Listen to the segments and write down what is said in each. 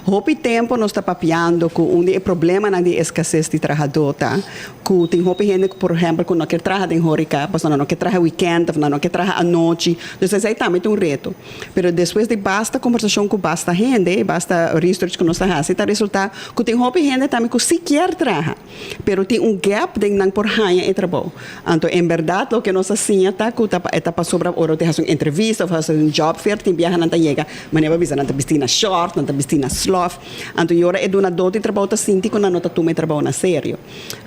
Hopi tempo nós está papiando com problema na de escassez de trabalhador, tá? Que tem hopi gente que, por exemplo, que não quer trabalhar em horica, mas não quer trabalhar weekend, não quer trabalhar à noite. Então, isso aí também é um reto. Mas depois de basta conversação com basta gente, basta research que nós fazemos, está resultado que tem hopi gente também que sequer trabalha. Mas tem gap de não por ganhar e trabalho. Então, em verdade, o que nós fazemos tá que está para sobre hora de fazer uma entrevista, fazer um job fair, tem viajar não chega, mas não vai visar não vestir na short, não vestir na sloth. Então, agora é uma dor de trabalho tá sinto que não está tomando trabalho na sério.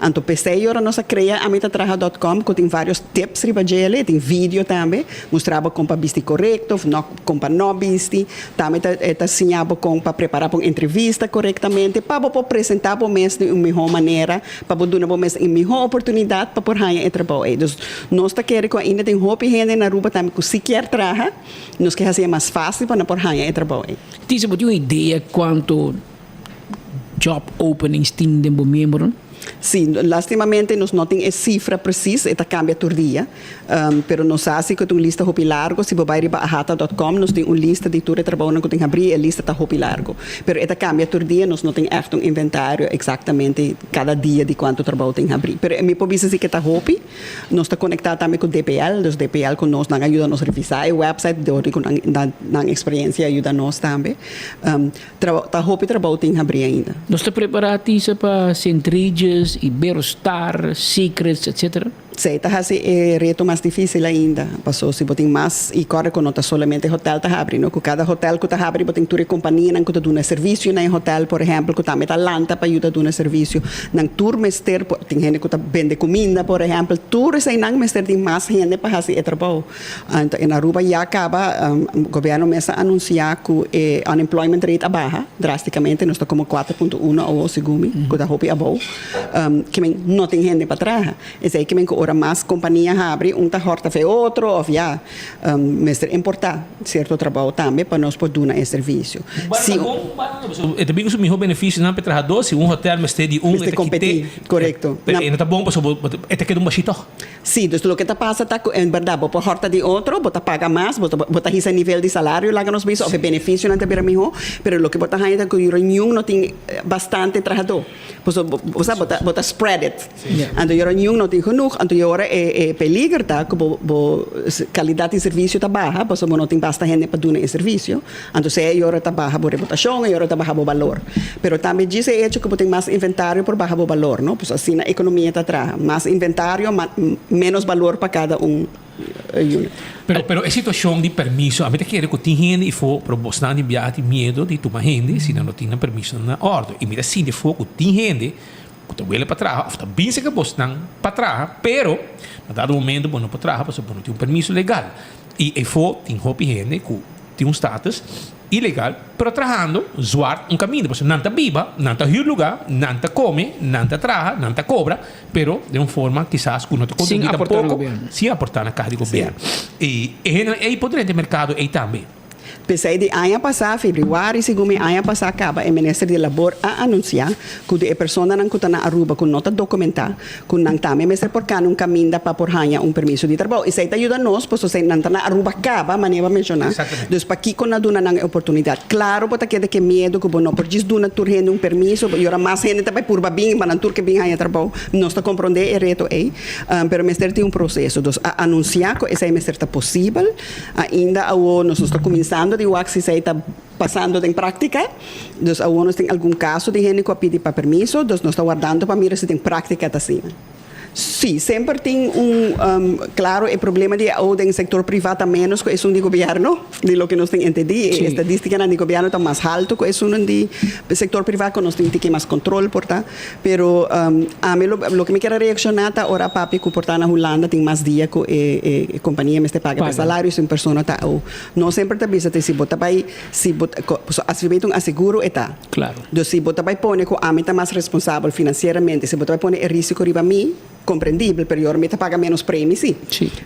Então, pensei agora nós cria a metatraha.com que tem vários tips riba gele, tem vídeo também, mostrava como para vestir correto, como para não vestir, também está ensinando como para preparar para uma entrevista corretamente, para apresentar para o mês de uma melhor maneira, para dar uma melhor oportunidade para por ganhar trabalho. Então, nós está querendo que ainda tem roupa e gente na rua também que sequer trabalha, nós queremos fazer mais fácil para por ganhar trabalho. Tem você uma ideia quanto job openings tem de membro? Sim, lastimamente nós não temos a cifra precisa, esta cambia por dia, pero nós sabemos que tem uma lista hopi largo, se você vai a ahata.com, nós temos uma lista de tudo trabalho que tem que abrir, a lista está hopi largo, pero esta cambia por dia, nós não temos echt um inventário exatamente cada dia de quanto trabalho tem que abrir, pero me pode dizer que está hopi, nós está conectado também com o DPL, os DPL com nós não ajuda nos a revisar o website, na experiência ajuda nós também, está hopi trabalho tem que abrir ainda. Nós está preparado para Centriges, Iberostar, Secrets, etc. Sim, está é reto mais difícil ainda. Passou se botem mais e corre quando está solamente hotel está abrindo. Com cada hotel que está abrindo, botem tour companhia, não que está dando serviço na hotel, por exemplo, que está metalanta para ajudar a dar serviço. Não tour mester, tem gente que está vende comida, por exemplo, tour sem não mester tem mais gente para fazer trabalho. Então, na Aruba já acaba o governo começa a anunciar que o unemployment rate abaixa drasticamente, nós está como 4.1 ou segundo, que está hopi above, que não tem gente para trabalhar. Isso aí que ora mais companhias abrem, tá horta fe outro, ou já, mas é importante certo trabalho também para nós poder dar esse serviço. É também o melhor benefício não para trabalhador, se hotel mas tem de mas competir, correto. É tá bom para é que baixito. Sim, então o que está passando tá em verdade, por horta de outro, bota paga mais, bota esse nível de salário lá que nós vemos, o benefício não é melhor, pero o que bota ainda que o reunião não tem bastante trabalhador. Bota spread it. Então o reunião não tem genoeg, então agora é peligro, tá? Que a qualidade de serviço está baixa, porque não tem bastante gente para dar esse serviço. Então, se agora está baixa a reputação, agora está baixa o valor. Mas também diz hecho que tem mais inventário por baixa o valor, não? Porque assim a economia está atrás. Mais inventário, menos valor para cada unit. Pero a situação de permiso, a mim quer que tem gente e for para você não enviar medo de tomar gente, se não tem permiso na ordem. E me assim de fogo tem gente que vuelve para trás, ou também se que você não para trás, pero na dado momento você não para trás, porque você não tem permiso legal. E for tem gente que tem status ilegal, pero trabajando, zoar caminho, porque não está viva, não está em lugar, não está come, não está trabalha, não está cobra, pero de uma forma quizás que não está sem aportar no governo. Sem aportar na casa do governo. E poderia ter mercado aí também. Pensei de ano passado, februário, segundo ano passado, acaba o Ministério de Labor a anunciar que a pessoa não está na Aruba com nota documentar, que não está mesmo porque não caminha para por ganhar permiso de trabalho. Isso aí ajuda nós, porque se não está na Aruba acaba, mas nem vai mencionar. Então, para aqui com a duna não oportunidade. Claro, porque queda que medo que não por disso duna tur rende permiso, e ora mais gente também por babinho, para não tur que bem ganha trabalho. Nós está compreender o reto aí, pero o Ministério tem processo. Então, a anunciar que esse Ministério está possível, ainda nós está começando de o que se está passando em prática. Então, alguns têm algum caso de gente que pede para permiso, então nós estamos guardando para mirar se tem prática assim. Sim, sempre tem claro, o problema de ou do setor privado a menos que é de governo, de lo que nós temos entendido. A estadística do governo está mais alto que é do setor privado, que nós temos que ter mais controle, portanto. Pero a mim, o que me quero reaccionar é ora papi que portanto na Holanda tem mais dia que a companhia me paga para salário, se uma pessoa está ou não sempre está bisa se bota vai se bota um asseguro está. Claro. Então se bota vai pôr que a mim está mais responsável financeiramente, se bota vai pôr o risco riba mim compreendível, pero eu me paga menos prêmio, sim.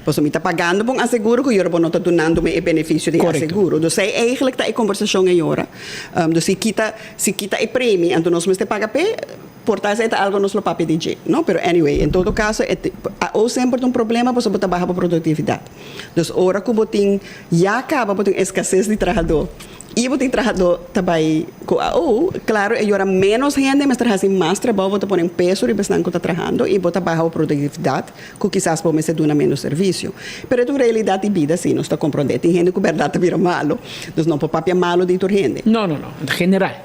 Pois me está pagando bom asseguro que eu não está dando me o benefício de asseguro. Então, é eigenlijk tá a conversação agora. Então, se quita o prêmio, então nós me paga pe portar é algo nos lo papi DJ, não? Pero anyway, em todo caso, ou sempre um problema, você botar baixa produtividade. Então, hora que botem já acaba botem escassez de trabalhador. E você trabalhando também com claro, e agora menos gente, mas trabalha mais trabalho, você põe um peso e você está trabalhando e você baixa a produtividade, que quizás pode ser de menos serviço. Mas a realidade de vida, sim, não está compreendendo. Tem gente que a verdade vira malo. Então, não pode papiar malo de tua gente. No, no, no. En general.